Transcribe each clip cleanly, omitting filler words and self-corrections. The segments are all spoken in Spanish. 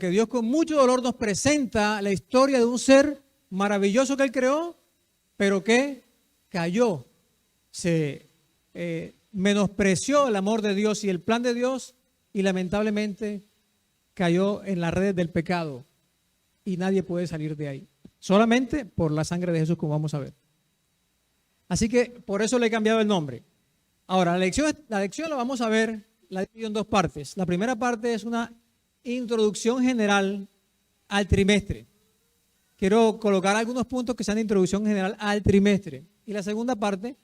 que Dios con mucho dolor nos presenta la historia de un ser maravilloso que Él creó, pero que cayó, se menospreció el amor de Dios y el plan de Dios y lamentablemente cayó en las redes del pecado y nadie puede salir de ahí, solamente por la sangre de Jesús, como vamos a ver. Así que por eso le he cambiado el nombre. Ahora, la lección la vamos a ver, la he dividido en dos partes. La primera parte es una introducción general al trimestre. Quiero colocar algunos puntos que sean de introducción general al trimestre. Y la segunda parte,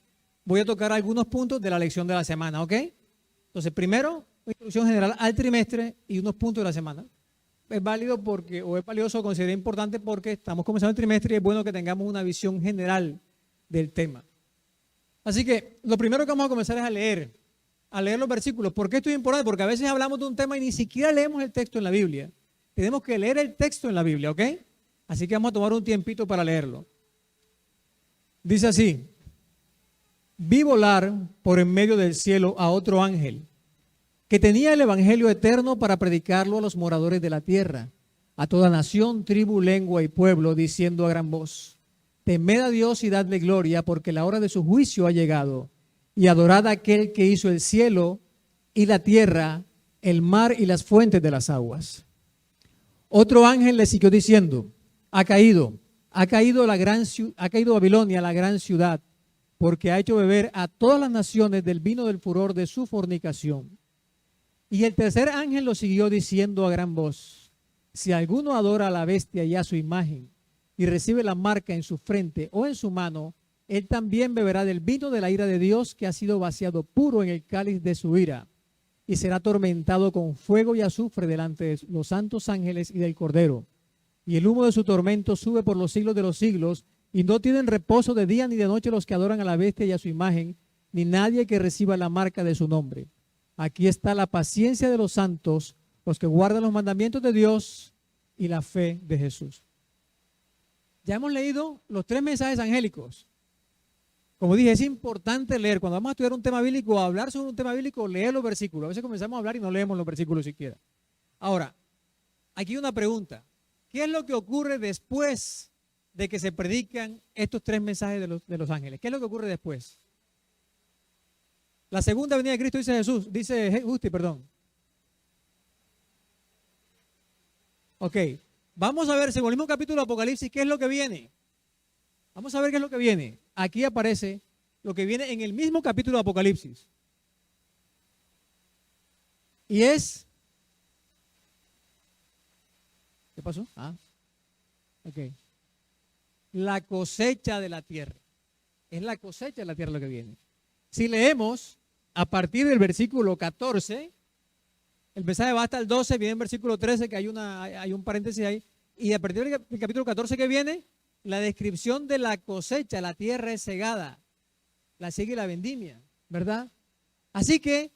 voy a tocar algunos puntos de la lección de la semana, ¿ok? Entonces, primero, introducción general al trimestre y unos puntos de la semana. Es válido porque, o es valioso, considero importante porque estamos comenzando el trimestre y es bueno que tengamos una visión general del tema. Así que lo primero que vamos a comenzar es a leer los versículos. ¿Por qué esto es importante? Porque a veces hablamos de un tema y ni siquiera leemos el texto en la Biblia. Tenemos que leer el texto en la Biblia, ¿ok? Así que vamos a tomar un tiempito para leerlo. Dice así: vi volar por en medio del cielo a otro ángel que tenía el evangelio eterno para predicarlo a los moradores de la tierra, a toda nación, tribu, lengua y pueblo, diciendo a gran voz: temed a Dios y dadle gloria, porque la hora de su juicio ha llegado, y adorad a aquel que hizo el cielo y la tierra, el mar y las fuentes de las aguas. Otro ángel le siguió diciendo: ha caído Babilonia, la gran ciudad, porque ha hecho beber a todas las naciones del vino del furor de su fornicación. Y el tercer ángel lo siguió diciendo a gran voz: si alguno adora a la bestia y a su imagen, y recibe la marca en su frente o en su mano, él también beberá del vino de la ira de Dios, que ha sido vaciado puro en el cáliz de su ira, y será atormentado con fuego y azufre delante de los santos ángeles y del Cordero. Y el humo de su tormento sube por los siglos de los siglos, y no tienen reposo de día ni de noche los que adoran a la bestia y a su imagen, ni nadie que reciba la marca de su nombre. Aquí está la paciencia de los santos, los que guardan los mandamientos de Dios y la fe de Jesús. Ya hemos leído los tres mensajes angélicos. Como dije, es importante leer. Cuando vamos a estudiar un tema bíblico o a hablar sobre un tema bíblico, leer los versículos. A veces comenzamos a hablar y no leemos los versículos siquiera. Ahora, aquí una pregunta. ¿Qué es lo que ocurre después de que se predican estos tres mensajes de los ángeles? ¿Qué es lo que ocurre después? La segunda venida de Cristo, dice Justi, perdón. Ok, vamos a ver, según el mismo capítulo de Apocalipsis, ¿qué es lo que viene? Vamos a ver qué es lo que viene. Aquí aparece lo que viene en el mismo capítulo de Apocalipsis. Y es... ¿Qué pasó? Ok. La cosecha de la tierra. Es la cosecha de la tierra lo que viene. Si leemos a partir del versículo 14, el mensaje va hasta el 12, viene el versículo 13, que hay un paréntesis ahí, y a partir del capítulo 14 que viene, la descripción de la cosecha, la tierra es segada, la sigue la vendimia, ¿verdad? Así que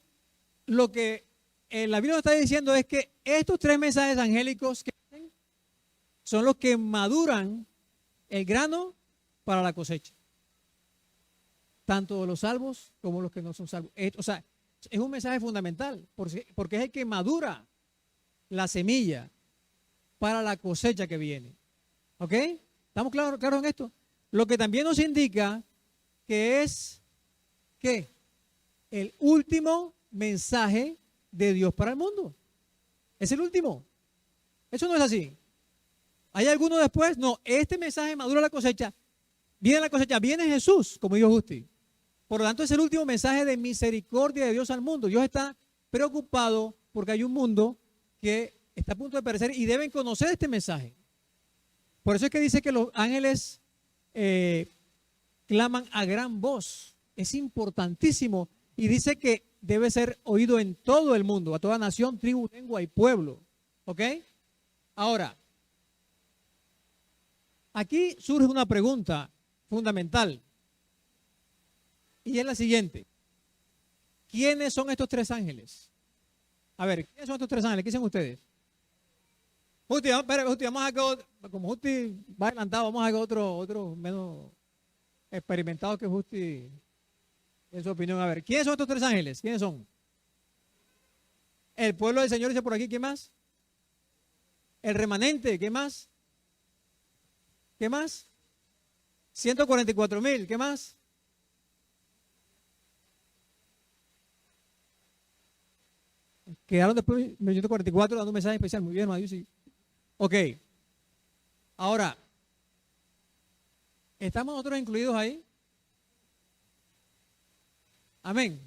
lo que la Biblia nos está diciendo es que estos tres mensajes angélicos son los que maduran el grano para la cosecha. Tanto los salvos como los que no son salvos. O sea, es un mensaje fundamental porque es el que madura la semilla para la cosecha que viene. ¿Ok? ¿Estamos claros en esto? Lo que también nos indica que es ¿qué? El último mensaje de Dios para el mundo. Es el último. Eso no es así. ¿Hay alguno después? No, este mensaje madura la cosecha. Viene Jesús, como dijo Justi. Por lo tanto, es el último mensaje de misericordia de Dios al mundo. Dios está preocupado porque hay un mundo que está a punto de perecer y deben conocer este mensaje. Por eso es que dice que los ángeles claman a gran voz. Es importantísimo. Y dice que debe ser oído en todo el mundo, a toda nación, tribu, lengua y pueblo. ¿Ok? Ahora, aquí surge una pregunta fundamental. Y es la siguiente. ¿Quiénes son estos tres ángeles? A ver, ¿quiénes son estos tres ángeles? ¿Qué dicen ustedes? Justi, vamos a algo, como Justi va adelantado, vamos a algo otro menos experimentado que Justi en su opinión. A ver, ¿quiénes son estos tres ángeles? ¿Quiénes son? El pueblo del Señor dice por aquí, ¿quién más? El remanente, ¿qué más? ¿Qué más? 144,000, ¿qué más? Quedaron después 144 dando un mensaje especial. Muy bien, hermano. Sí. Ok. Ahora, ¿estamos nosotros incluidos ahí? Amén.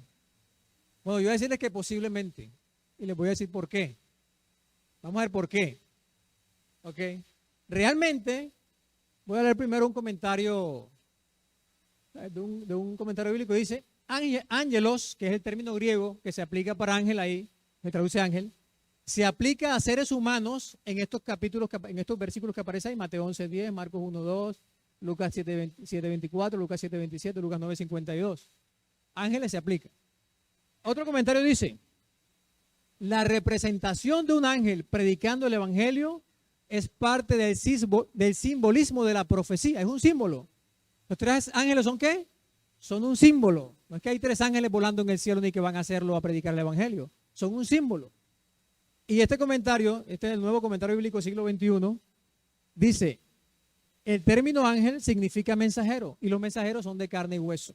Bueno, yo voy a decirles que posiblemente. Y les voy a decir por qué. Vamos a ver por qué. Ok. Realmente, voy a leer primero un comentario de un comentario bíblico. Dice, ángelos, que es el término griego que se aplica para ángel ahí, se traduce ángel, se aplica a seres humanos en estos capítulos, en estos versículos que aparecen ahí, Mateo 11:10, Marcos 1:2, Lucas 7:24, Lucas 7:27, Lucas 9:52. Ángeles se aplica. Otro comentario dice, la representación de un ángel predicando el evangelio es parte del simbolismo de la profecía, es un símbolo. ¿Los tres ángeles son qué? Son un símbolo. No es que hay tres ángeles volando en el cielo ni que van a hacerlo a predicar el evangelio. Son un símbolo. Y este comentario, este es el nuevo comentario bíblico siglo XXI, dice, el término ángel significa mensajero y los mensajeros son de carne y hueso.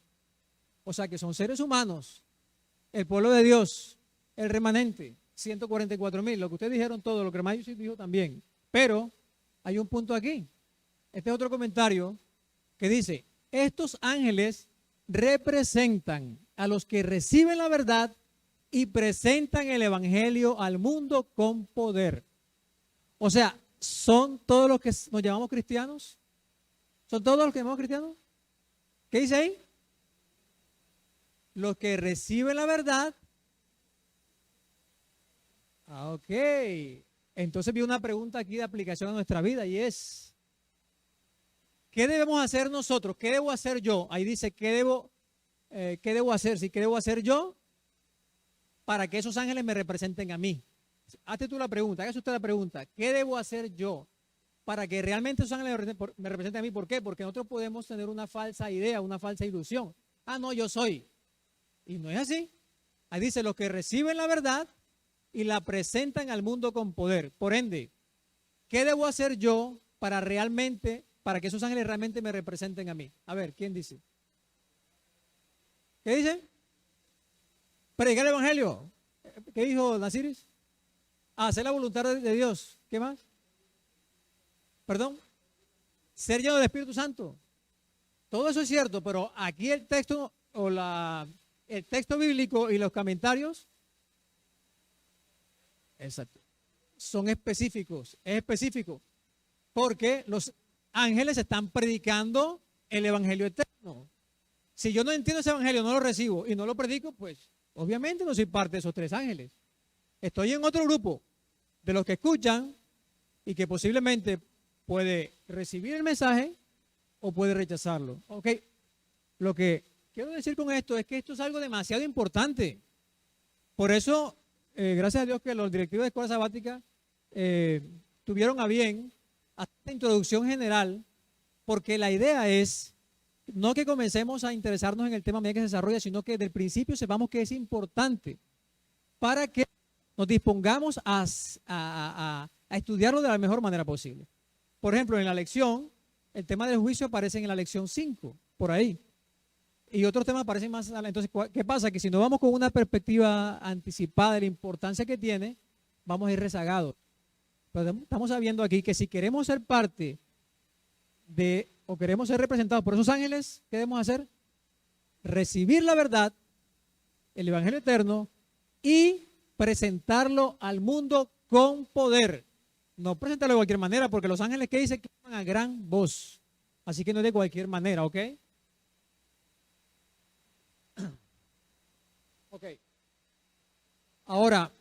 O sea que son seres humanos, el pueblo de Dios, el remanente, 144,000, lo que ustedes dijeron todo, lo que hermano dijo también. Pero hay un punto aquí. Este es otro comentario que dice, estos ángeles representan a los que reciben la verdad y presentan el evangelio al mundo con poder. O sea, ¿son todos los que nos llamamos cristianos? ¿Son todos los que llamamos cristianos? ¿Qué dice ahí? Los que reciben la verdad. Ok. Entonces vi una pregunta aquí de aplicación a nuestra vida y es, ¿qué debemos hacer nosotros? ¿Qué debo hacer yo? Ahí dice, ¿qué debo hacer? ¿Sí? ¿Qué debo hacer yo para que esos ángeles me representen a mí? Hazte tú la pregunta, hágase usted la pregunta, ¿qué debo hacer yo para que realmente esos ángeles me representen a mí? ¿Por qué? Porque nosotros podemos tener una falsa idea, una falsa ilusión. Ah, no, yo soy. Y no es así. Ahí dice, los que reciben la verdad y la presentan al mundo con poder. Por ende, ¿qué debo hacer yo para que esos ángeles realmente me representen a mí? A ver, ¿quién dice? ¿Qué dice? Predicar el evangelio. ¿Qué dijo Nasiris? Hacer la voluntad de Dios. ¿Qué más? Perdón. Ser lleno del Espíritu Santo. Todo eso es cierto, pero aquí el texto el texto bíblico y los comentarios, exacto, son específicos. Es específico porque los ángeles están predicando el evangelio eterno. Si yo no entiendo ese evangelio, no lo recibo y no lo predico, pues obviamente no soy parte de esos tres ángeles. Estoy en otro grupo de los que escuchan y que posiblemente puede recibir el mensaje o puede rechazarlo. Ok, lo que quiero decir con esto es que esto es algo demasiado importante. Por eso, gracias a Dios que los directivos de escuela sabática tuvieron a bien hacer esta introducción general, porque la idea es no que comencemos a interesarnos en el tema a medida que se desarrolla, sino que desde el principio sepamos que es importante para que nos dispongamos a estudiarlo de la mejor manera posible. Por ejemplo, en la lección, el tema del juicio aparece en la lección 5, por ahí. Y otros temas aparecen más adelante. Entonces, ¿qué pasa? Que si no vamos con una perspectiva anticipada de la importancia que tiene, vamos a ir rezagados. Pero estamos sabiendo aquí que si queremos ser parte o queremos ser representados por esos ángeles, ¿qué debemos hacer? Recibir la verdad, el evangelio eterno, y presentarlo al mundo con poder. No presentarlo de cualquier manera, porque los ángeles que dicen claman a gran voz. Así que no de cualquier manera, ¿ok? Ok. Ahora,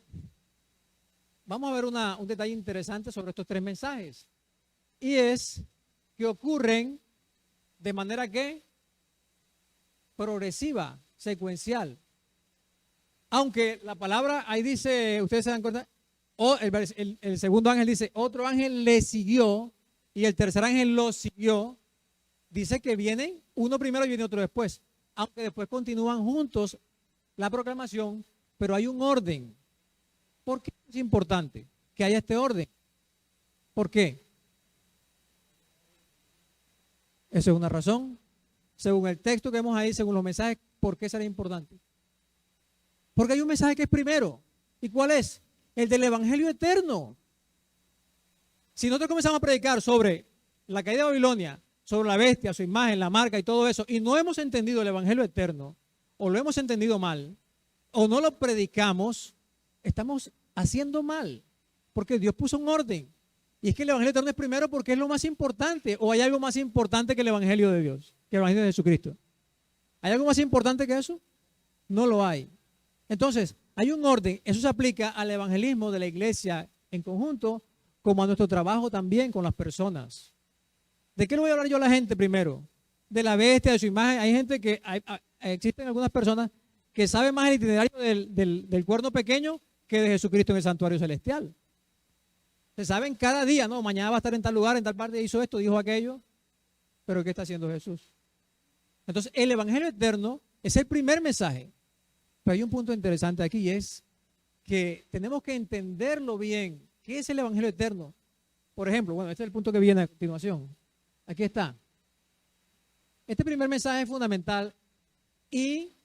vamos a ver un detalle interesante sobre estos tres mensajes. Y es que ocurren de manera que progresiva, secuencial. Aunque la palabra ahí dice, ustedes se dan cuenta, el segundo ángel dice, otro ángel le siguió y el tercer ángel lo siguió. Dice que vienen, uno primero y viene otro después. Aunque después continúan juntos la proclamación, pero hay un orden. ¿Por qué es importante que haya este orden? ¿Por qué? Esa es una razón. Según el texto que vemos ahí, según los mensajes, ¿por qué será importante? Porque hay un mensaje que es primero. ¿Y cuál es? El del Evangelio eterno. Si nosotros comenzamos a predicar sobre la caída de Babilonia, sobre la bestia, su imagen, la marca y todo eso, y no hemos entendido el Evangelio eterno, o lo hemos entendido mal, o no lo predicamos, estamos haciendo mal, porque Dios puso un orden. Y es que el Evangelio eterno es primero porque es lo más importante, o hay algo más importante que el Evangelio de Dios, que el Evangelio de Jesucristo. ¿Hay algo más importante que eso? No lo hay. Entonces, hay un orden, eso se aplica al evangelismo de la iglesia en conjunto, como a nuestro trabajo también con las personas. ¿De qué le voy a hablar yo a la gente primero? De la bestia, de su imagen. Hay gente que, existen algunas personas que saben más el itinerario del cuerno pequeño que de Jesucristo en el santuario celestial. Se saben cada día, no, mañana va a estar en tal lugar, en tal parte, hizo esto, dijo aquello, pero ¿qué está haciendo Jesús? Entonces, el evangelio eterno es el primer mensaje. Pero hay un punto interesante aquí y es que tenemos que entenderlo bien. ¿Qué es el evangelio eterno? Por ejemplo, bueno, este es el punto que viene a continuación. Aquí está. Este primer mensaje es fundamental y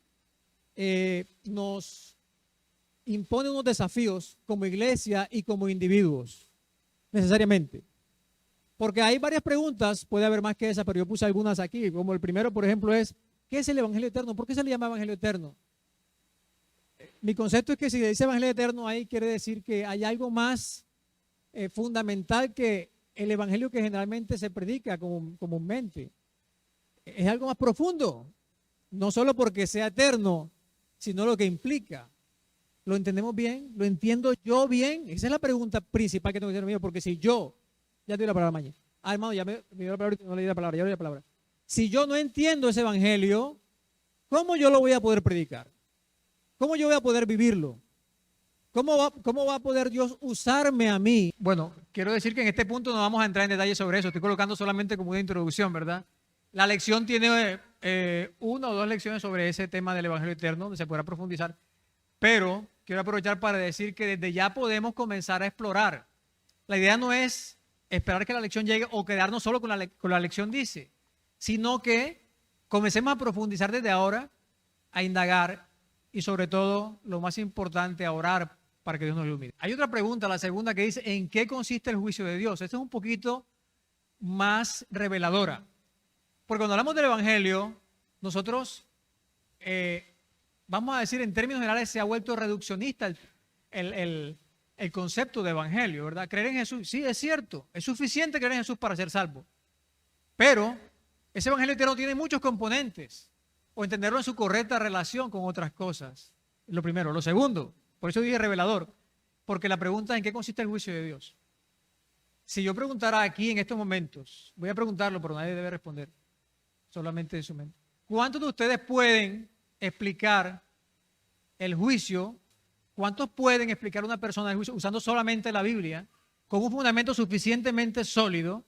nos impone unos desafíos como iglesia y como individuos, necesariamente. Porque hay varias preguntas, puede haber más que esa, pero yo puse algunas aquí. Como el primero, por ejemplo, es, ¿qué es el evangelio eterno? ¿Por qué se le llama evangelio eterno? Mi concepto es que si dice evangelio eterno ahí quiere decir que hay algo más fundamental que el evangelio que generalmente se predica comúnmente. Es algo más profundo, no solo porque sea eterno, sino lo que implica. ¿Lo entendemos bien? ¿Lo entiendo yo bien? Esa es la pregunta principal que tengo que hacer mío, porque si yo, ya te doy la palabra mañana. Ah, hermano, ya me dio la palabra y no le di la palabra, ya le di la palabra. Si yo no entiendo ese evangelio, ¿cómo yo lo voy a poder predicar? ¿Cómo yo voy a poder vivirlo? ¿Cómo va a poder Dios usarme a mí? Bueno, quiero decir que en este punto no vamos a entrar en detalle sobre eso. Estoy colocando solamente como una introducción, ¿verdad? La lección tiene una o dos lecciones sobre ese tema del evangelio eterno, donde se podrá profundizar. Pero quiero aprovechar para decir que desde ya podemos comenzar a explorar. La idea no es esperar que la lección llegue o quedarnos solo con la lección dice, sino que comencemos a profundizar desde ahora, a indagar y sobre todo, lo más importante, a orar para que Dios nos ilumine. Hay otra pregunta, la segunda, que dice, ¿en qué consiste el juicio de Dios? Esta es un poquito más reveladora. Porque cuando hablamos del evangelio, nosotros, vamos a decir en términos generales, se ha vuelto reduccionista el concepto de evangelio, ¿verdad? Creer en Jesús, sí, es cierto, es suficiente creer en Jesús para ser salvo. Pero ese evangelio eterno tiene muchos componentes, o entenderlo en su correcta relación con otras cosas. Lo primero. Lo segundo, por eso dije revelador, porque la pregunta es ¿en qué consiste el juicio de Dios? Si yo preguntara aquí en estos momentos, voy a preguntarlo, pero nadie debe responder, solamente en su mente. ¿Cuántos de ustedes pueden explicar el juicio? ¿Cuántos pueden explicar a una persona el juicio usando solamente la Biblia con un fundamento suficientemente sólido?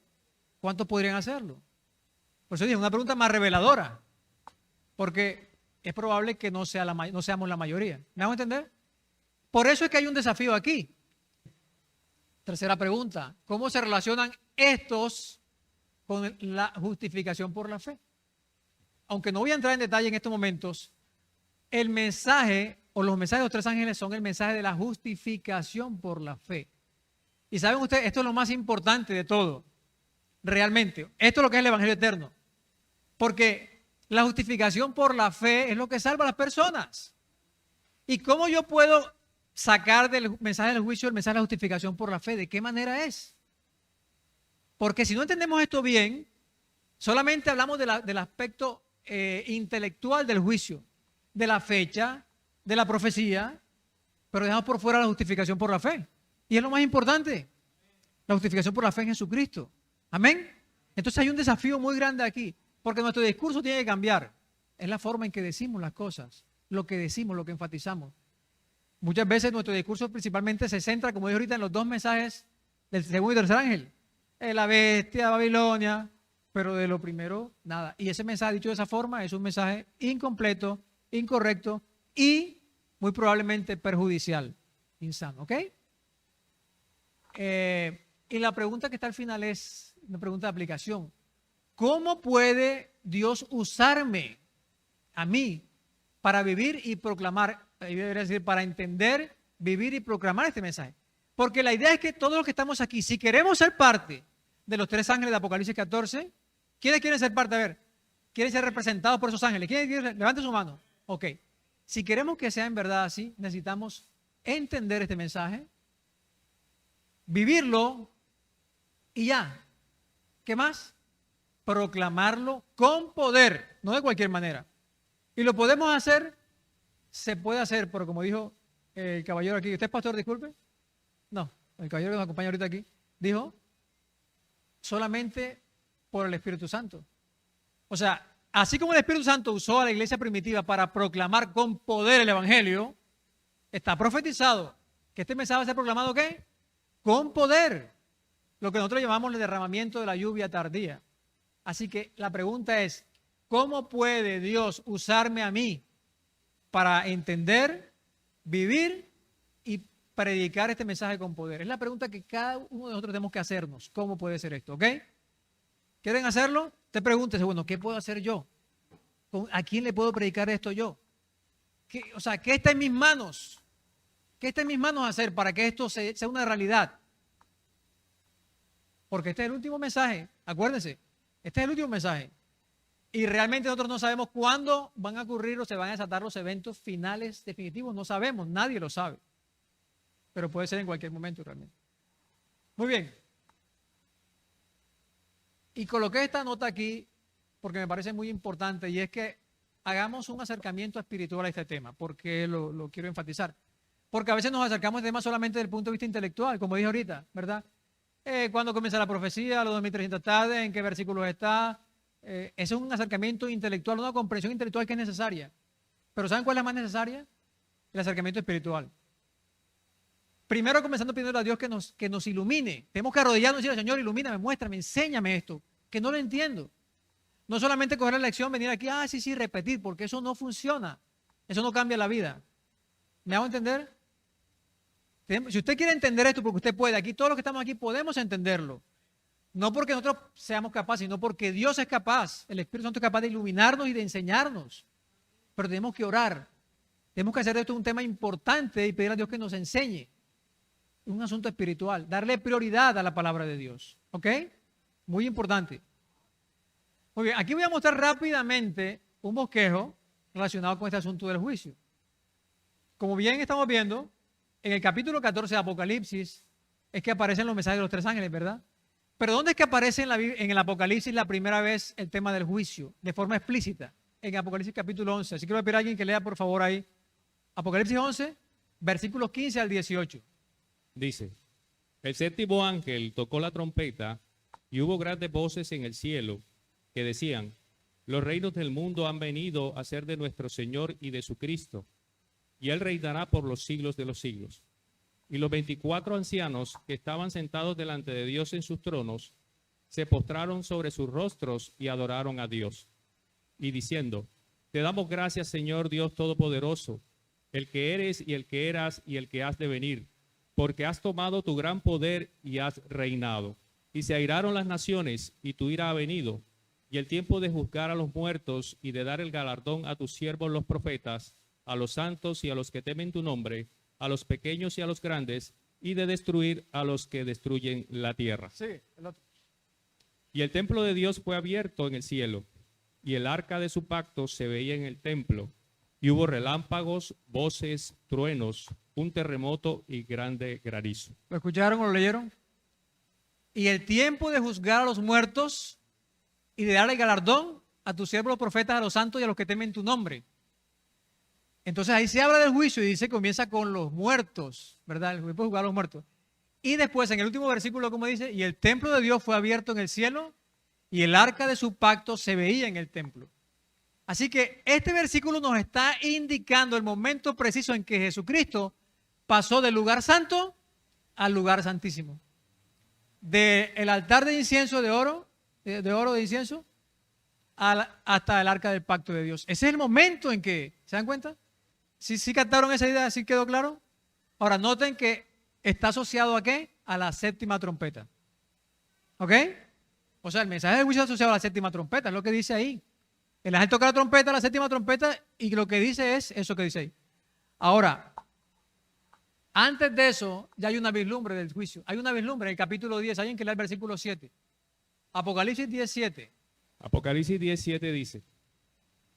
¿Cuántos podrían hacerlo? Por eso dije, una pregunta más reveladora, porque es probable que no seamos la mayoría. ¿Me hago entender? Por eso es que hay un desafío aquí. Tercera pregunta, ¿cómo se relacionan estos con la justificación por la fe? Aunque no voy a entrar en detalle en estos momentos, el mensaje o los mensajes de los tres ángeles son el mensaje de la justificación por la fe. Y saben ustedes, esto es lo más importante de todo, realmente. Esto es lo que es el evangelio eterno. Porque la justificación por la fe es lo que salva a las personas. ¿Y cómo yo puedo sacar del mensaje del juicio el mensaje de la justificación por la fe? ¿De qué manera es? Porque si no entendemos esto bien, solamente hablamos del aspecto intelectual del juicio, de la fecha, de la profecía, pero dejamos por fuera la justificación por la fe. Y es lo más importante, la justificación por la fe en Jesucristo. Amén. Entonces hay un desafío muy grande aquí, porque nuestro discurso tiene que cambiar. Es la forma en que decimos las cosas, lo que decimos, lo que enfatizamos. Muchas veces nuestro discurso principalmente se centra, como dije ahorita, en los dos mensajes del segundo y tercer ángel. La bestia, Babilonia, pero de lo primero, nada. Y ese mensaje dicho de esa forma es un mensaje incompleto, incorrecto y muy probablemente perjudicial, insano, ¿ok? Y la pregunta que está al final es una pregunta de aplicación. ¿Cómo puede Dios usarme a mí para vivir y proclamar, debería decir, para entender, vivir y proclamar este mensaje? Porque la idea es que todos los que estamos aquí, si queremos ser parte de los 3 ángeles de Apocalipsis 14, ¿quiénes quieren ser parte? A ver, ¿quieren ser representados por esos ángeles? ¿Quiénes quieren? Levanten su mano. Ok. Si queremos que sea en verdad así, necesitamos entender este mensaje, vivirlo y ya. ¿Qué más? Proclamarlo con poder, no de cualquier manera. Y lo podemos hacer, se puede hacer, pero como dijo el caballero aquí, ¿usted es pastor, disculpe? No, el caballero que nos acompaña ahorita aquí, dijo, solamente por el Espíritu Santo. O sea, así como el Espíritu Santo usó a la iglesia primitiva para proclamar con poder el Evangelio, está profetizado que este mensaje va a ser proclamado, ¿qué? Con poder. Lo que nosotros llamamos el derramamiento de la lluvia tardía. Así que la pregunta es, ¿cómo puede Dios usarme a mí para entender, vivir y predicar este mensaje con poder? Es la pregunta que cada uno de nosotros tenemos que hacernos. ¿Cómo puede ser esto? ¿Ok? ¿Quieren hacerlo? Te pregúntese, bueno, ¿qué puedo hacer yo? ¿A quién le puedo predicar esto yo? ¿Qué está en mis manos? ¿Qué está en mis manos hacer para que esto sea una realidad? Porque este es el último mensaje, acuérdense, este es el último mensaje. Y realmente nosotros no sabemos cuándo van a ocurrir o se van a desatar los eventos finales definitivos, no sabemos, nadie lo sabe. Pero puede ser en cualquier momento realmente. Muy bien. Y coloqué esta nota aquí porque me parece muy importante y es que hagamos un acercamiento espiritual a este tema. ¿Por qué lo quiero enfatizar? Porque a veces nos acercamos al tema solamente desde el punto de vista intelectual, como dije ahorita, ¿verdad? ¿Cuándo comienza la profecía? ¿Los 2300 tardes? ¿En qué versículos está? Ese es un acercamiento intelectual, una comprensión intelectual que es necesaria. Pero ¿saben cuál es la más necesaria? El acercamiento espiritual. Primero comenzando pidiendo a Dios que nos ilumine. Tenemos que arrodillarnos y decirle, Señor, ilumíname, muéstrame, enséñame esto, que no lo entiendo. No solamente coger la lección, venir aquí, sí, repetir, porque eso no funciona. Eso no cambia la vida. ¿Me hago entender? Si usted quiere entender esto, porque usted puede, aquí todos los que estamos aquí podemos entenderlo. No porque nosotros seamos capaces, sino porque Dios es capaz, el Espíritu Santo es capaz de iluminarnos y de enseñarnos. Pero tenemos que orar. Tenemos que hacer de esto un tema importante y pedir a Dios que nos enseñe. Es un asunto espiritual, darle prioridad a la palabra de Dios. ¿Ok? Muy importante. Muy bien, aquí voy a mostrar rápidamente un bosquejo relacionado con este asunto del juicio. Como bien estamos viendo, en el capítulo 14 de Apocalipsis es que aparecen los mensajes de los 3 ángeles, ¿verdad? Pero ¿dónde es que aparece en el Apocalipsis la primera vez el tema del juicio? De forma explícita. En Apocalipsis capítulo 11. Así que voy a pedir a alguien que lea por favor ahí. Apocalipsis 11, versículos 15 al 18. Dice, el 7º ángel tocó la trompeta y hubo grandes voces en el cielo que decían, los reinos del mundo han venido a ser de nuestro Señor y de su Cristo, y Él reinará por los siglos de los siglos. Y los 24 ancianos que estaban sentados delante de Dios en sus tronos, se postraron sobre sus rostros y adoraron a Dios. Y diciendo, te damos gracias, Señor Dios Todopoderoso, el que eres y el que eras y el que has de venir, porque has tomado tu gran poder y has reinado. Y se airaron las naciones, y tu ira ha venido, y el tiempo de juzgar a los muertos y de dar el galardón a tus siervos los profetas, a los santos y a los que temen tu nombre, a los pequeños y a los grandes, y de destruir a los que destruyen la tierra. Sí, el otro. Y el templo de Dios fue abierto en el cielo, y el arca de su pacto se veía en el templo, y hubo relámpagos, voces, truenos, un terremoto y grande granizo. ¿Lo escucharon o lo leyeron? Y el tiempo de juzgar a los muertos y de dar el galardón a tus siervos los profetas, a los santos y a los que temen tu nombre. Entonces ahí se habla del juicio y dice que comienza con los muertos, ¿verdad? El tiempo de juzgar a los muertos. Y después en el último versículo, como dice, y el templo de Dios fue abierto en el cielo y el arca de su pacto se veía en el templo. Así que este versículo nos está indicando el momento preciso en que Jesucristo pasó del lugar santo al lugar santísimo. Del altar de incienso de oro de incienso, hasta el arca del pacto de Dios. Ese es el momento en que, ¿se dan cuenta? ¿Sí captaron esa idea? ¿Sí quedó claro? Ahora noten que está asociado ¿a qué? A la 7ª trompeta. ¿Ok? O sea, el mensaje del juicio asociado a la séptima trompeta, es lo que dice ahí. El ángel toca la trompeta, la séptima trompeta, y lo que dice es eso que dice ahí. Ahora, antes de eso, ya hay una vislumbre del juicio. Hay una vislumbre en el capítulo 10, alguien que lea el versículo 7. Apocalipsis 10:7. Apocalipsis 17 dice,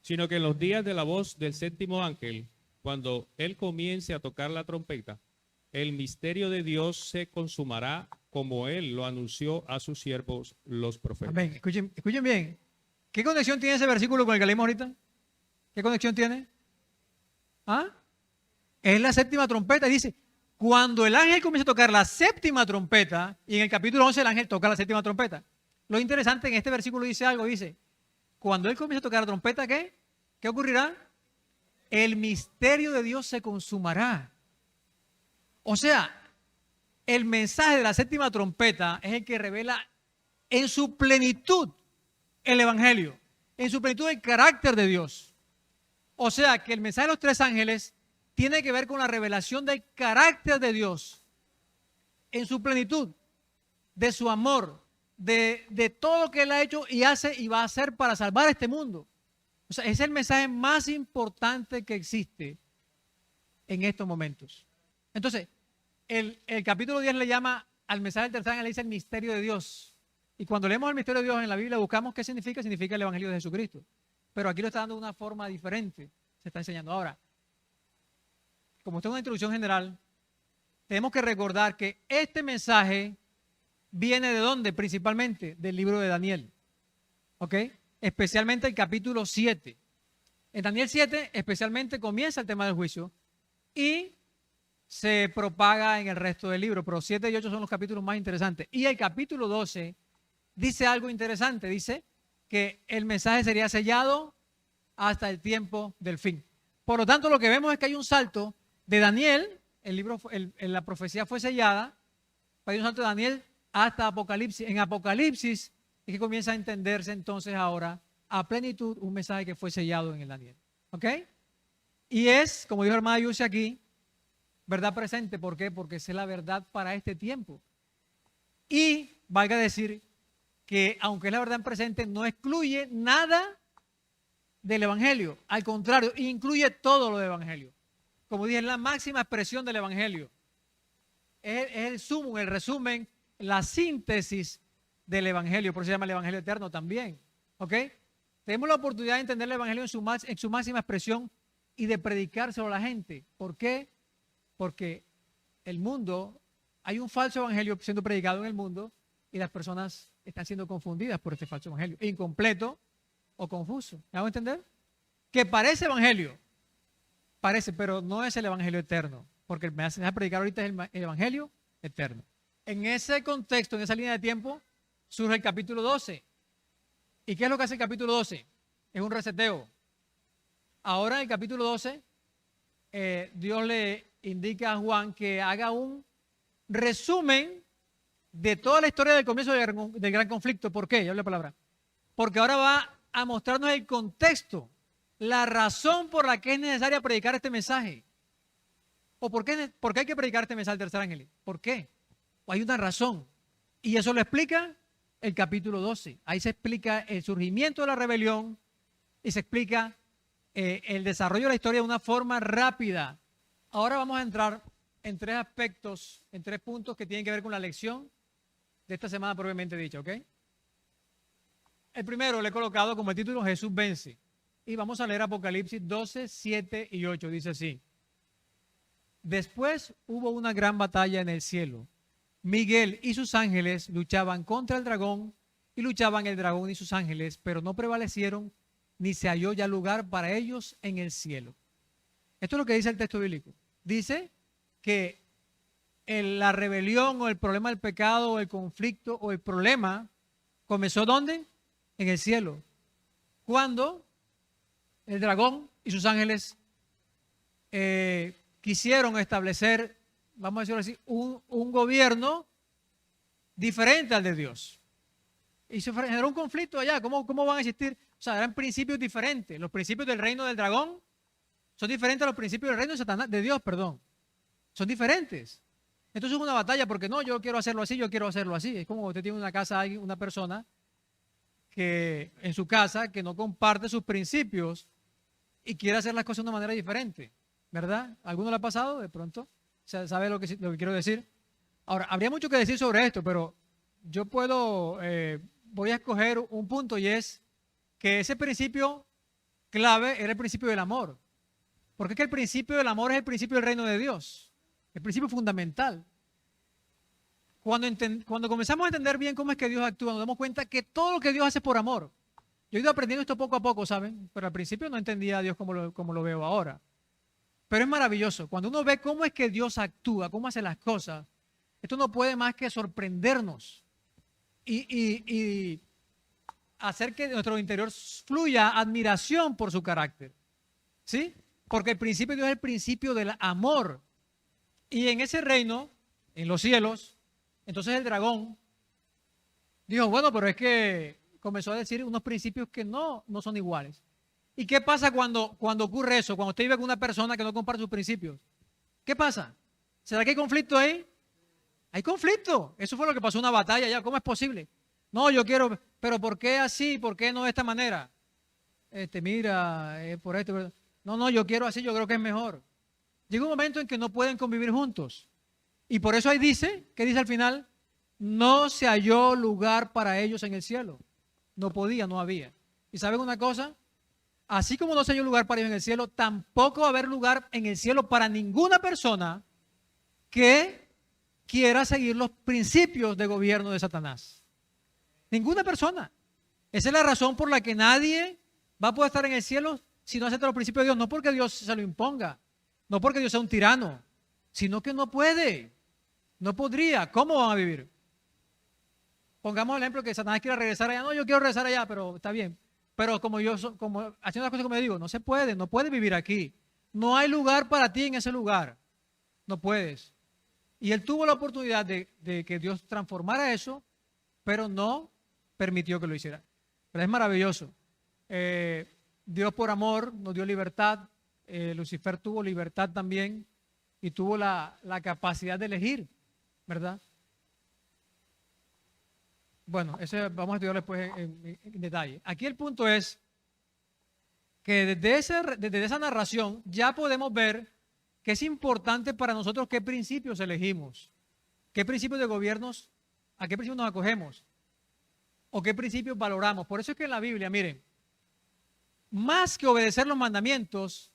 sino que en los días de la voz del séptimo ángel, cuando él comience a tocar la trompeta, el misterio de Dios se consumará como él lo anunció a sus siervos los profetas. Amén. Escuchen bien. ¿Qué conexión tiene ese versículo con el que leímos ahorita? ¿Qué conexión tiene? ¿Ah? Es la séptima trompeta. Dice, cuando el ángel comienza a tocar la séptima trompeta, y en el capítulo 11 el ángel toca la séptima trompeta. Lo interesante en este versículo dice algo, dice, cuando él comienza a tocar la trompeta, ¿qué? ¿Qué ocurrirá? El misterio de Dios se consumará. O sea, el mensaje de la séptima trompeta es el que revela en su plenitud el evangelio, en su plenitud el carácter de Dios. O sea, que el mensaje de los tres ángeles tiene que ver con la revelación del carácter de Dios en su plenitud, de su amor, de todo lo que él ha hecho y hace y va a hacer para salvar a este mundo. O sea, es el mensaje más importante que existe en estos momentos. Entonces, el capítulo 10 le llama al mensaje del tercer ángel, le dice el misterio de Dios. Y cuando leemos el misterio de Dios en la Biblia, buscamos qué significa. Significa el evangelio de Jesucristo. Pero aquí lo está dando de una forma diferente. Se está enseñando. Ahora, como esto es una introducción general, tenemos que recordar que este mensaje viene de dónde principalmente, del libro de Daniel. ¿Ok? Especialmente el capítulo 7. En Daniel 7 especialmente comienza el tema del juicio y se propaga en el resto del libro, pero 7 y 8 son los capítulos más interesantes. Y el capítulo 12 dice algo interesante, dice que el mensaje sería sellado hasta el tiempo del fin. Por lo tanto, lo que vemos es que hay un salto de Daniel, el libro, la profecía fue sellada, hay un salto de Daniel hasta Apocalipsis. En Apocalipsis es que comienza a entenderse entonces ahora a plenitud un mensaje que fue sellado en el Daniel. ¿Ok? Y es, como dijo la hermana Yuse aquí, verdad presente. ¿Por qué? Porque es la verdad para este tiempo. Y valga decir que aunque es la verdad presente, no excluye nada del Evangelio. Al contrario, incluye todo lo del Evangelio. Como dije, es la máxima expresión del Evangelio. Es el sumo, el resumen, la síntesis del Evangelio. Por eso se llama el Evangelio eterno también. ¿Ok? Tenemos la oportunidad de entender el Evangelio en su máxima expresión y de predicárselo a la gente. ¿Por qué? Porque el mundo, hay un falso evangelio siendo predicado en el mundo y las personas están siendo confundidas por este falso evangelio, incompleto o confuso. ¿Me hago entender? Que parece evangelio, parece, pero no es el evangelio eterno, porque el mensaje a predicar ahorita es el evangelio eterno. En ese contexto, en esa línea de tiempo, surge el capítulo 12. ¿Y qué es lo que hace el capítulo 12? Es un reseteo. Ahora en el capítulo 12, Dios le indica a Juan que haga un resumen de toda la historia del comienzo del gran conflicto. ¿Por qué? Ya hablé la palabra. Porque ahora va a mostrarnos el contexto, la razón por la que es necesaria predicar este mensaje. ¿O por qué hay que predicar este mensaje del tercer ángel? ¿Por qué? Hay una razón. Y eso lo explica el capítulo 12. Ahí se explica el surgimiento de la rebelión y se explica el desarrollo de la historia de una forma rápida. Ahora vamos a entrar en tres aspectos, en tres puntos que tienen que ver con la lección de esta semana propiamente dicha, ¿ok? El primero le he colocado como el título Jesús vence. Y vamos a leer Apocalipsis 12, 7 y 8. Dice así. Después hubo una gran batalla en el cielo. Miguel y sus ángeles luchaban contra el dragón y luchaban el dragón y sus ángeles, pero no prevalecieron ni se halló ya lugar para ellos en el cielo. Esto es lo que dice el texto bíblico. Dice que la rebelión o el problema del pecado o el conflicto o el problema comenzó ¿dónde? En el cielo. Cuando el dragón y sus ángeles quisieron establecer, vamos a decirlo así, un gobierno diferente al de Dios. Y se generó un conflicto allá. ¿Cómo van a existir? O sea, eran principios diferentes. Los principios del reino del dragón son diferentes a los principios del reino de Satanás, de Dios, perdón. Son diferentes. Entonces es una batalla porque no, yo quiero hacerlo así, yo quiero hacerlo así. Es como usted tiene una casa, hay una persona que en su casa que no comparte sus principios y quiere hacer las cosas de una manera diferente, ¿verdad? ¿Alguno le ha pasado de pronto? ¿Sabe lo que quiero decir? Ahora, habría mucho que decir sobre esto, pero yo voy a escoger un punto y es que ese principio clave era el principio del amor. Porque es que el principio del amor es el principio del reino de Dios, el principio fundamental. Cuando comenzamos a entender bien cómo es que Dios actúa, nos damos cuenta que todo lo que Dios hace es por amor. Yo he ido aprendiendo esto poco a poco, ¿saben? Pero al principio no entendía a Dios como lo veo ahora. Pero es maravilloso. Cuando uno ve cómo es que Dios actúa, cómo hace las cosas, esto no puede más que sorprendernos y hacer que de nuestro interior fluya admiración por su carácter. ¿Sí? Porque el principio de Dios es el principio del amor. Y en ese reino, en los cielos, entonces el dragón dijo, bueno, pero es que comenzó a decir unos principios que no son iguales. ¿Y qué pasa cuando ocurre eso? Cuando usted vive con una persona que no comparte sus principios. ¿Qué pasa? ¿Será que hay conflicto ahí? Hay conflicto. Eso fue lo que pasó en una batalla ya. ¿Cómo es posible? No, yo quiero, pero ¿por qué así? ¿Por qué no de esta manera? Mira, por esto. No, yo quiero así, yo creo que es mejor. Llega un momento en que no pueden convivir juntos. Y por eso ahí dice, ¿qué dice al final? No se halló lugar para ellos en el cielo. No podía, no había. ¿Y saben una cosa? Así como no se halló lugar para ellos en el cielo, tampoco va a haber lugar en el cielo para ninguna persona que quiera seguir los principios de gobierno de Satanás. Ninguna persona. Esa es la razón por la que nadie va a poder estar en el cielo si no acepta los principios de Dios. No porque Dios se lo imponga, no porque Dios sea un tirano, sino que no puede, no podría. ¿Cómo van a vivir? Pongamos el ejemplo que Satanás quiera regresar allá. No, yo quiero regresar allá, pero está bien. Pero como haciendo las cosas como yo digo, no se puede, no puedes vivir aquí. No hay lugar para ti en ese lugar. No puedes. Y él tuvo la oportunidad de que Dios transformara eso, pero no permitió que lo hiciera. Pero es maravilloso. Dios por amor nos dio libertad. Lucifer tuvo libertad también y tuvo la capacidad de elegir, ¿verdad? Bueno, eso vamos a estudiarlo después en detalle. Aquí el punto es que desde esa narración ya podemos ver que es importante para nosotros qué principios elegimos, qué principios de gobiernos, a qué principios nos acogemos o qué principios valoramos. Por eso es que en la Biblia, miren, más que obedecer los mandamientos,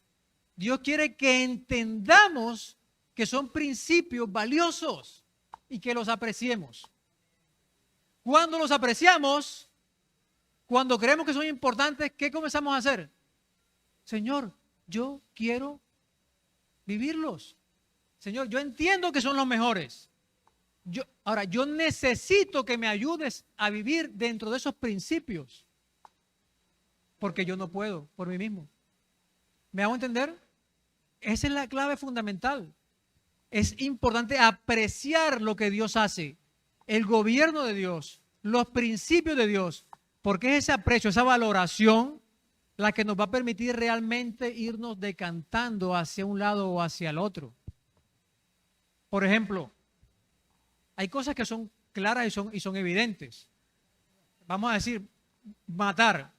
Dios quiere que entendamos que son principios valiosos y que los apreciemos. Cuando los apreciamos, cuando creemos que son importantes, ¿qué comenzamos a hacer? Señor, yo quiero vivirlos. Señor, yo entiendo que son los mejores. Ahora, yo necesito que me ayudes a vivir dentro de esos principios, porque yo no puedo por mí mismo. ¿Me hago entender? Esa es la clave fundamental. Es importante apreciar lo que Dios hace, el gobierno de Dios, los principios de Dios, porque es ese aprecio, esa valoración la que nos va a permitir realmente irnos decantando hacia un lado o hacia el otro. Por ejemplo, hay cosas que son claras y son evidentes. Vamos a decir, matar.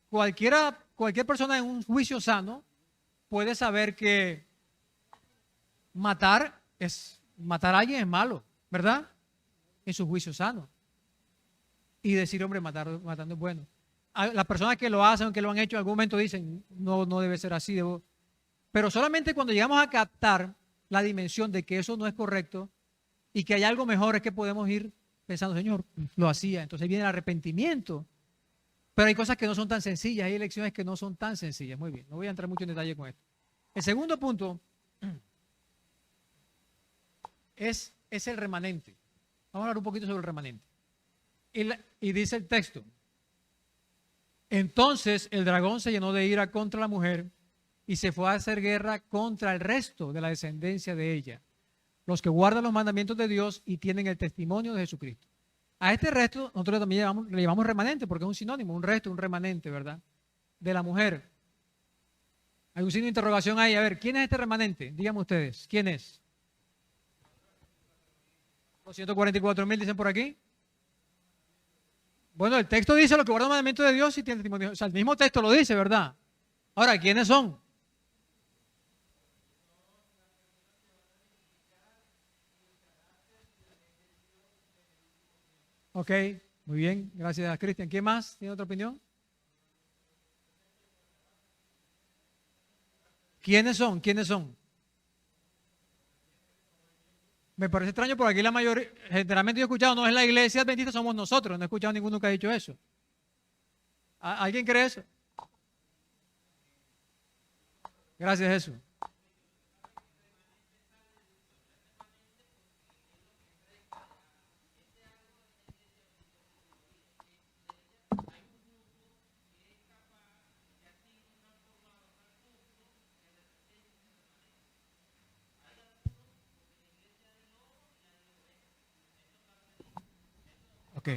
Cualquier persona en un juicio sano puede saber que matar a alguien es malo, ¿verdad? En su juicio sano. Y decir, hombre, matando es bueno. Las personas que lo hacen, que lo han hecho en algún momento dicen, no debe ser así. Pero solamente cuando llegamos a captar la dimensión de que eso no es correcto y que hay algo mejor es que podemos ir pensando, Señor, lo hacía. Entonces viene el arrepentimiento. Pero hay cosas que no son tan sencillas, hay elecciones que no son tan sencillas. Muy bien, no voy a entrar mucho en detalle con esto. El segundo punto es el remanente. Vamos a hablar un poquito sobre el remanente. Y dice el texto, entonces el dragón se llenó de ira contra la mujer y se fue a hacer guerra contra el resto de la descendencia de ella, los que guardan los mandamientos de Dios y tienen el testimonio de Jesucristo. A este resto nosotros también le llamamos remanente porque es un sinónimo, un resto, un remanente, ¿verdad? De la mujer. Hay un signo de interrogación ahí. A ver, ¿quién es este remanente? Díganme ustedes, ¿quién es? 244,000 dicen por aquí. Bueno, el texto dice lo que guarda el mandamiento de Dios y tiene testimonio. O sea, el mismo texto lo dice, ¿verdad? Ahora, ¿quiénes son? Ok, muy bien, gracias, Cristian. ¿Quién más tiene otra opinión? ¿Quiénes son? ¿Quiénes son? Me parece extraño porque aquí la mayoría, generalmente yo he escuchado, no es la iglesia adventista, somos nosotros. No he escuchado a ninguno que ha dicho eso. ¿Alguien cree eso? Gracias, Jesús. Ok.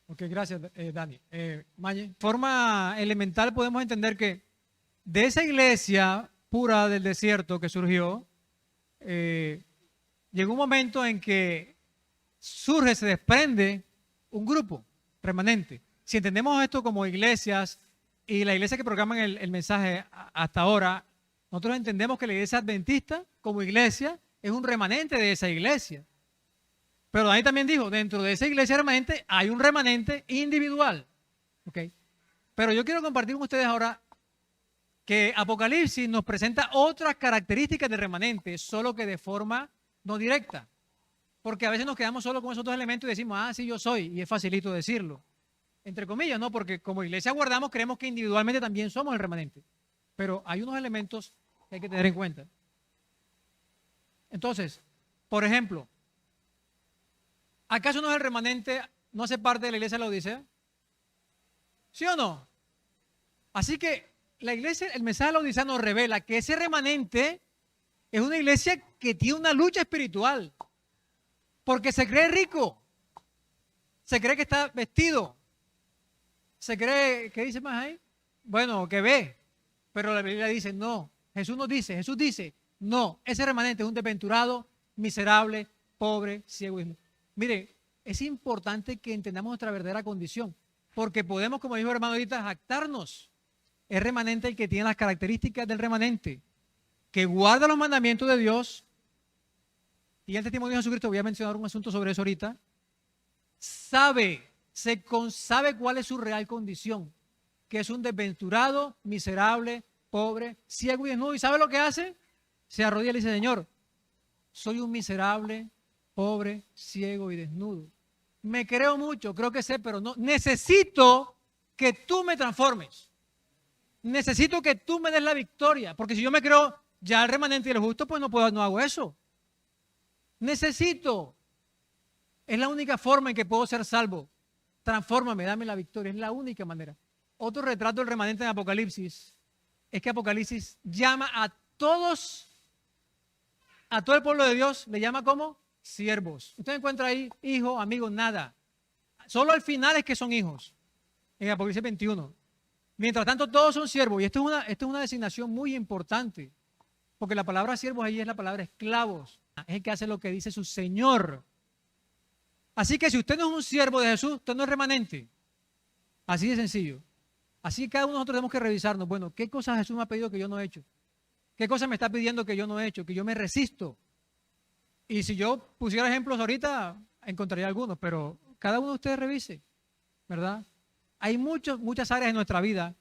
Ok, gracias, Dani. Mañe, forma elemental podemos entender que de esa iglesia pura del desierto que surgió, llegó un momento en que surge, se desprende un grupo remanente. Si entendemos esto como iglesias y la iglesia que programan el mensaje hasta ahora, nosotros entendemos que la iglesia adventista como iglesia es un remanente de esa iglesia. Pero Dani también dijo, dentro de esa iglesia remanente hay un remanente individual. ¿Okay? Pero yo quiero compartir con ustedes ahora que Apocalipsis nos presenta otras características del remanente, solo que de forma no directa. Porque a veces nos quedamos solo con esos dos elementos y decimos, ah, sí, yo soy, y es facilito decirlo. Entre comillas, ¿no? Porque como iglesia guardamos, creemos que individualmente también somos el remanente. Pero hay unos elementos que hay que tener en cuenta. Entonces, por ejemplo, ¿acaso no es el remanente, no hace parte de la iglesia de la Odisea? ¿Sí o no? Así que la iglesia, el mensaje de la Odisea nos revela que ese remanente es una iglesia que tiene una lucha espiritual. Porque se cree rico, se cree que está vestido, se cree, ¿qué dice más ahí? Bueno, que ve, pero la Biblia dice no. Jesús dice, no, ese remanente es un desventurado, miserable, pobre, ciego y... Mire, es importante que entendamos nuestra verdadera condición, porque podemos, como dijo el hermano ahorita, jactarnos. Es remanente el que tiene las características del remanente, que guarda los mandamientos de Dios, y el testimonio de Jesucristo, voy a mencionar un asunto sobre eso ahorita, sabe cuál es su real condición, que es un desventurado, miserable, pobre, ciego y desnudo. ¿Y sabe lo que hace? Se arrodilla y le dice, Señor, soy un miserable, pobre, ciego y desnudo. Me creo mucho, creo que sé, pero no. Necesito que tú me transformes. Necesito que tú me des la victoria, porque si yo me creo ya el remanente y el justo, pues no hago eso. Necesito. Es la única forma en que puedo ser salvo. Transfórmame, dame la victoria. Es la única manera. Otro retrato del remanente en Apocalipsis es que Apocalipsis llama a todo el pueblo de Dios, le llama como siervos. Usted encuentra ahí hijos, amigos, nada. Solo al final es que son hijos. En Apocalipsis 21. Mientras tanto, todos son siervos. Y esto es una designación muy importante. Porque la palabra siervos ahí es la palabra esclavos. Es el que hace lo que dice su Señor. Así que si usted no es un siervo de Jesús, usted no es remanente. Así de sencillo. Así que cada uno de nosotros tenemos que revisarnos. Bueno, ¿qué cosas Jesús me ha pedido que yo no he hecho? ¿Qué cosas me está pidiendo que yo no he hecho? Que yo me resisto. Y si yo pusiera ejemplos ahorita, encontraría algunos, pero cada uno de ustedes revise, ¿verdad? Hay muchas áreas en nuestra vida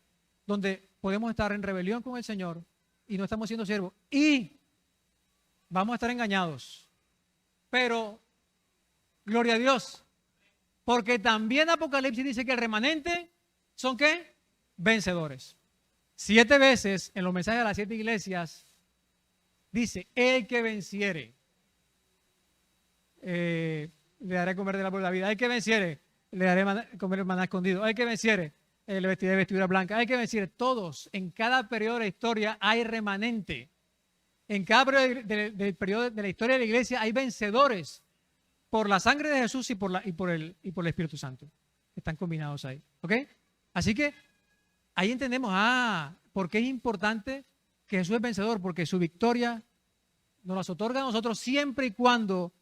donde podemos estar en rebelión con el Señor y no estamos siendo siervos. Y vamos a estar engañados. Pero, gloria a Dios, porque también Apocalipsis dice que el remanente son ¿qué? Vencedores. 7 veces en los mensajes de las 7 iglesias dice, el que venciere, le daré comer del árbol de la vida. El que venciere, le daré comer el maná escondido. El que venciere, le vestiré de vestidura blanca. El que venciere, todos, en cada periodo de la historia hay remanente. En cada periodo de la historia de la iglesia hay vencedores por la sangre de Jesús y por el Espíritu Santo. Están combinados ahí. ¿Ok? Así que Ahí entendemos, ¿por qué es importante que Jesús es vencedor? Porque su victoria nos las otorga a nosotros siempre y cuando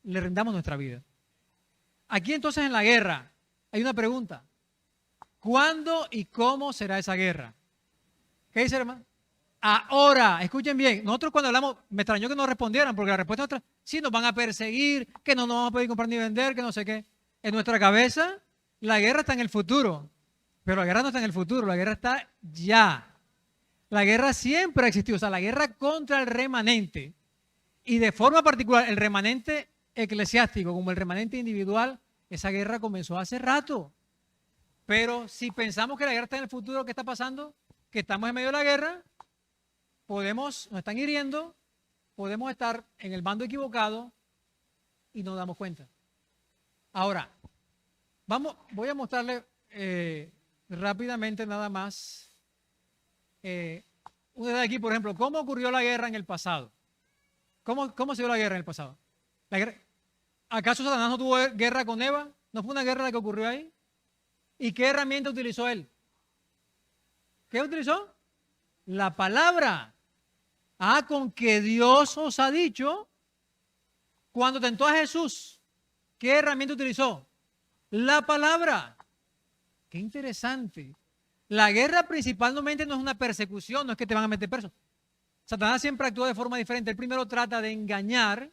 le rendamos nuestra vida. Aquí entonces en la guerra hay una pregunta. ¿Cuándo y cómo será esa guerra? ¿Qué dice, hermano? Ahora, escuchen bien, nosotros cuando hablamos, me extrañó que no respondieran, porque la respuesta es otra, sí, nos van a perseguir, que no nos vamos a poder comprar ni vender, que no sé qué. En nuestra cabeza, la guerra está en el futuro, pero la guerra no está en el futuro, la guerra está ya. La guerra siempre ha existido, o sea, la guerra contra el remanente, y de forma particular, el remanente eclesiástico como el remanente individual, esa guerra comenzó hace rato. Pero si pensamos que la guerra está en el futuro, ¿qué está pasando? Que estamos en medio de la guerra, nos están hiriendo, podemos estar en el bando equivocado y no nos damos cuenta. Ahora, voy a mostrarle rápidamente nada más. Una de aquí, por ejemplo, ¿cómo ocurrió la guerra en el pasado? ¿Cómo se dio la guerra en el pasado? ¿Acaso Satanás no tuvo guerra con Eva? ¿No fue una guerra la que ocurrió ahí? ¿Y qué herramienta utilizó él? ¿Qué utilizó? La palabra. Con que Dios os ha dicho, cuando tentó a Jesús, ¿qué herramienta utilizó? La palabra. Qué interesante. La guerra principalmente no es una persecución, no es que te van a meter preso. Satanás siempre actúa de forma diferente. Él primero trata de engañar,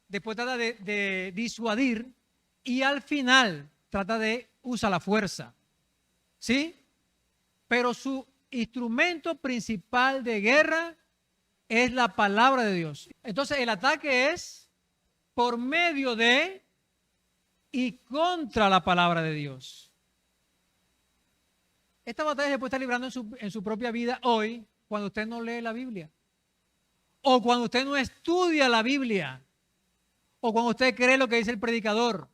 después trata de disuadir y al final trata de usar la fuerza. ¿Sí? Pero su instrumento principal de guerra es la palabra de Dios. Entonces el ataque es por medio de y contra la palabra de Dios. Esta batalla se puede estar librando en su propia vida hoy, cuando usted no lee la Biblia, o cuando usted no estudia la Biblia, o cuando usted cree lo que dice el predicador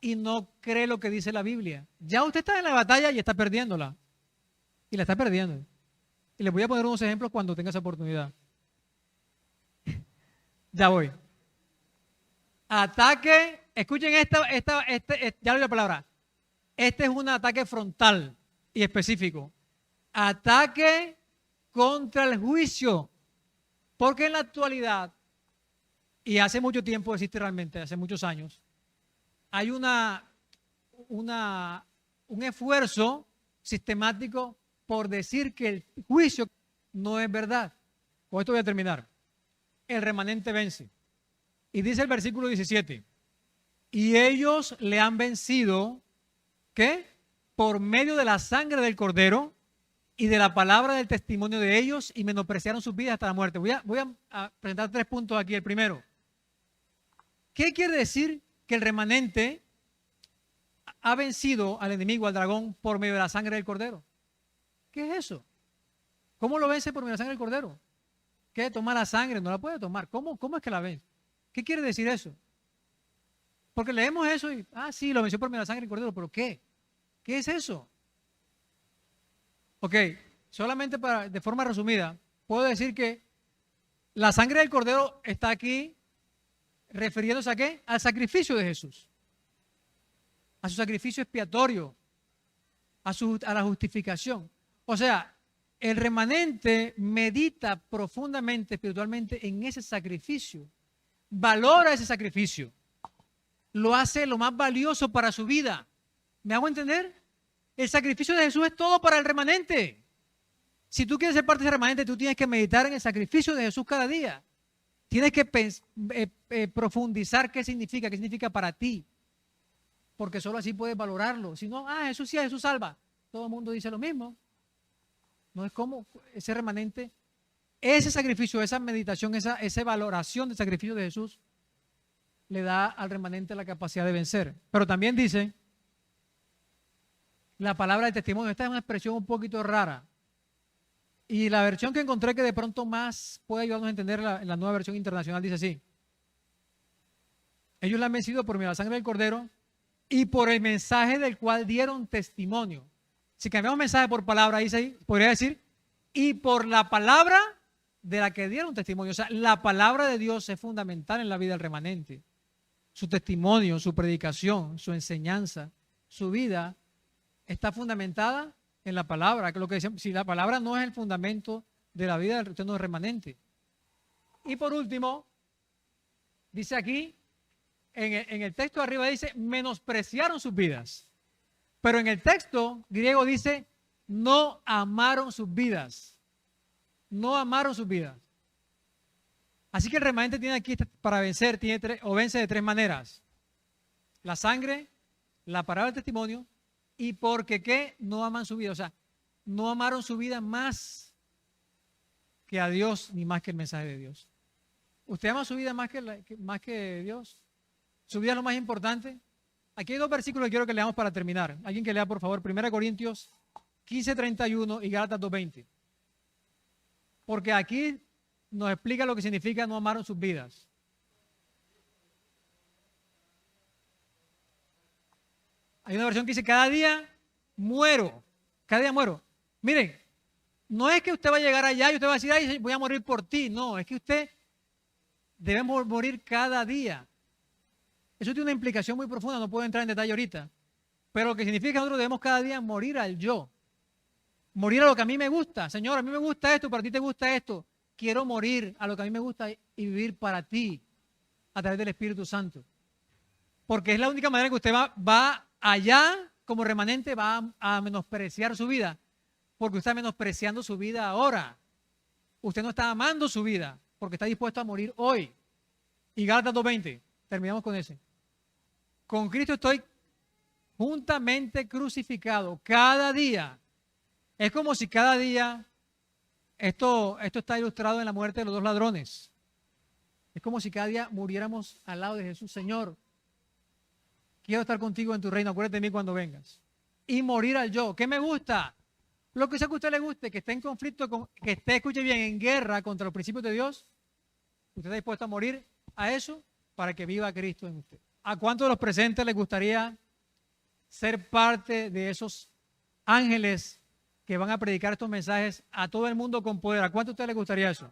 y no cree lo que dice la Biblia. Ya usted está en la batalla y está perdiéndola. Y la está perdiendo. Y les voy a poner unos ejemplos cuando tenga esa oportunidad. Ya voy. Ataque, escuchen ya leí la palabra. Este es un ataque frontal y específico. Ataque contra el juicio. Porque en la actualidad, y hace mucho tiempo existe realmente, hace muchos años, hay un esfuerzo sistemático por decir que el juicio no es verdad. Con esto voy a terminar. El remanente vence. Y dice el versículo 17, y ellos le han vencido, ¿qué? Por medio de la sangre del Cordero y de la palabra del testimonio de ellos, y menospreciaron sus vidas hasta la muerte. Voy a presentar 3 puntos aquí. El primero, ¿qué quiere decir que el remanente ha vencido al enemigo, al dragón, por medio de la sangre del Cordero? ¿Qué es eso? ¿Cómo lo vence por medio de la sangre del Cordero? ¿Qué? Toma la sangre, no la puede tomar. ¿Cómo es que la vence? ¿Qué quiere decir eso? Porque leemos eso y, sí, lo venció por medio de la sangre del Cordero, pero ¿qué? ¿Qué es eso? Ok, solamente de forma resumida, puedo decir que la sangre del Cordero está aquí refiriéndose ¿a qué? Al sacrificio de Jesús, a su sacrificio expiatorio, a la justificación. O sea, el remanente medita profundamente, espiritualmente en ese sacrificio, valora ese sacrificio, lo hace lo más valioso para su vida. ¿Me hago entender? El sacrificio de Jesús es todo para el remanente. Si tú quieres ser parte de ese remanente, tú tienes que meditar en el sacrificio de Jesús cada día. Tienes que profundizar qué significa para ti. Porque solo así puedes valorarlo. Si no, Jesús sí, Jesús salva. Todo el mundo dice lo mismo. No es como ese remanente, ese sacrificio, esa meditación, esa valoración del sacrificio de Jesús le da al remanente la capacidad de vencer. Pero también dice la palabra del testimonio. Esta es una expresión un poquito rara. Y la versión que encontré que de pronto más puede ayudarnos a entender la nueva versión internacional dice así: ellos la han vencido por medio de la sangre del Cordero y por el mensaje del cual dieron testimonio. Si cambiamos mensaje por palabra, ahí podría decir, y por la palabra de la que dieron testimonio. O sea, la palabra de Dios es fundamental en la vida del remanente. Su testimonio, su predicación, su enseñanza, su vida está fundamentada en la palabra, que lo que decíamos, si la palabra no es el fundamento de la vida, usted no es remanente. Y por último, dice aquí, en el texto de arriba dice, menospreciaron sus vidas. Pero en el texto griego dice, no amaron sus vidas. No amaron sus vidas. Así que el remanente tiene aquí, para vencer, vence de tres maneras. La sangre, la palabra del testimonio, y porque ¿qué? No aman su vida. O sea, no amaron su vida más que a Dios, ni más que el mensaje de Dios. ¿Usted ama su vida más que Dios? ¿Su vida es lo más importante? Aquí hay dos versículos que quiero que leamos para terminar. Alguien que lea, por favor, 1 Corintios 15:31 y Gálatas 2:20. Porque aquí nos explica lo que significa no amaron sus vidas. Hay una versión que dice, cada día muero. Cada día muero. Miren, no es que usted va a llegar allá y usted va a decir, ay, voy a morir por ti. No, es que usted debe morir cada día. Eso tiene una implicación muy profunda, no puedo entrar en detalle ahorita. Pero lo que significa que nosotros debemos cada día morir al yo. Morir a lo que a mí me gusta. Señor, a mí me gusta esto, para ti te gusta esto. Quiero morir a lo que a mí me gusta y vivir para ti a través del Espíritu Santo. Porque es la única manera que usted va allá como remanente, va a menospreciar su vida. Porque usted está menospreciando su vida ahora. Usted no está amando su vida porque está dispuesto a morir hoy. Y Gálatas 2:20, terminamos con ese. Con Cristo estoy juntamente crucificado cada día. Es como si cada día, esto está ilustrado en la muerte de los dos ladrones. Es como si cada día muriéramos al lado de Jesús. Señor, quiero estar contigo en tu reino, acuérdate de mí cuando vengas. Y morir al yo. ¿Qué me gusta? Lo que sea que a usted le guste, que esté en conflicto, que esté, escuche bien, en guerra contra los principios de Dios. ¿Usted está dispuesto a morir a eso para que viva Cristo en usted? ¿A cuántos de los presentes les gustaría ser parte de esos ángeles que van a predicar estos mensajes a todo el mundo con poder? ¿A cuántos de ustedes les gustaría eso?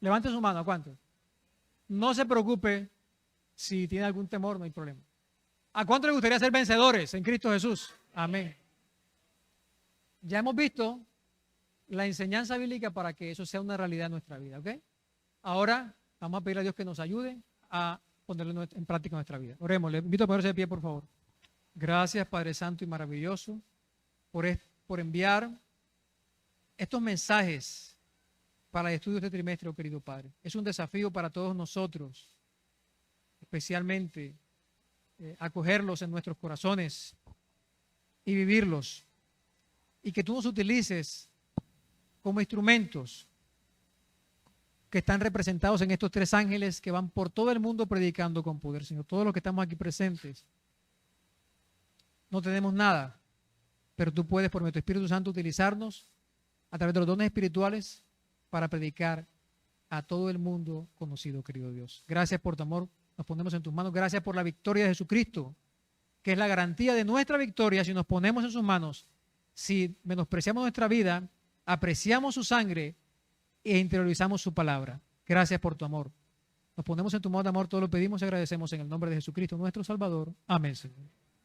Levante su mano, ¿a cuántos? No se preocupe si tiene algún temor, no hay problema. ¿A cuántos les gustaría ser vencedores en Cristo Jesús? Amén. Ya hemos visto la enseñanza bíblica para que eso sea una realidad en nuestra vida, ¿ok? Ahora vamos a pedir a Dios que nos ayude a ponerlo en práctica en nuestra vida. Oremos, le invito a ponerse de pie, por favor. Gracias, Padre Santo y maravilloso, por enviar estos mensajes para el estudio de este trimestre, oh querido Padre. Es un desafío para todos nosotros, especialmente acogerlos en nuestros corazones y vivirlos. Y que tú nos utilices como instrumentos que están representados en estos tres ángeles que van por todo el mundo predicando con poder, Señor. Todos los que estamos aquí presentes no tenemos nada, pero tú puedes por tu Espíritu Santo utilizarnos a través de los dones espirituales para predicar a todo el mundo conocido, querido Dios. Gracias por tu amor, nos ponemos en tus manos. Gracias por la victoria de Jesucristo, que es la garantía de nuestra victoria si nos ponemos en sus manos. Si menospreciamos nuestra vida, apreciamos su sangre e interiorizamos su palabra. Gracias por tu amor. Nos ponemos en tu mano de amor, todo lo pedimos y agradecemos en el nombre de Jesucristo, nuestro Salvador. Amén, Señor.